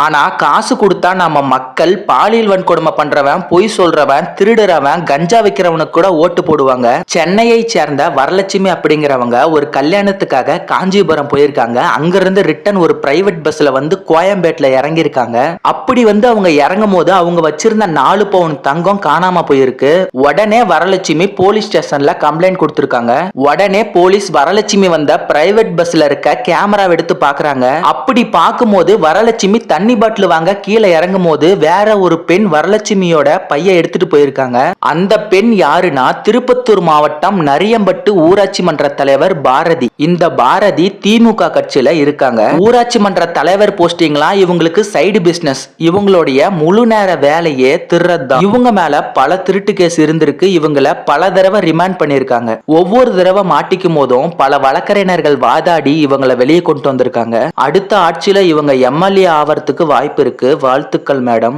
ஆனா காசு கொடுத்தா நம்ம மக்கள் பாலியல் வன்கொடுமை பண்றவன், பொய் சொல்றவன், திருடுறவன், கஞ்சா விக்கிறவனுக்கு கூட ஓட்டு போடுவாங்க. சென்னையை சேர்ந்த வரலட்சுமி அப்படிங்கிறவங்க ஒரு கல்யாணத்துக்காக காஞ்சிபுரம் போயிருக்காங்க. அங்கிருந்து ரிட்டன் ஒரு பிரைவேட் பஸ்ல வந்து கோயம்பேட்ல இறங்கியிருக்காங்க. அப்படி வந்து அவங்க இறங்கும் போது அவங்க வச்சிருந்த 4 பவுன் தங்கம் காணாம போயிருக்கு. உடனே வரலட்சுமி போலீஸ் ஸ்டேஷன்ல கம்ப்ளைண்ட் கொடுத்திருக்காங்க. உடனே போலீஸ் வரலட்சுமி வந்த பிரைவேட் பஸ்ல இருக்க கேமரா எடுத்து பாக்குறாங்க. அப்படி பார்க்கும்போது வரலட்சுமி தண்ணி பாட்டில் வாங்க கீழே இறங்கும் போது வேற ஒரு பெண் வரலட்சுமியோட பைய எடுத்துட்டு போயிருக்காங்க. அந்த பெண் யாருன்னா திருப்பத்தூர் மாவட்டம் நரியம்பட்டு ஊராட்சி மன்ற தலைவர் பாரதி. இந்த பாரதி திமுக கட்சியில இருக்காங்க. ஊராட்சி மன்ற தலைவர் போஸ்டிங்லாம் இவங்களுக்கு சைடு பிசினஸ். இவங்களுடைய முழு நேர வேலையே திருடுதான். இவங்க மேல பல திருட்டு கேஸ் இருந்திருக்கு. இவங்கள பல தடவை ரிமாண்ட் பண்ணிருக்காங்க. ஒவ்வொரு தடவை மாட்டிக்கும் போதும் பல வழக்கறிஞர்கள் வாதாடி இவங்களை வெளியே கொண்டு வந்திருக்காங்க. அடுத்த ஆட்சியில இவங்க எம்எல்ஏ ஆவறதுக்கு வாய்ப்பு இருக்கு. வாழ்த்துக்கள் மேடம்.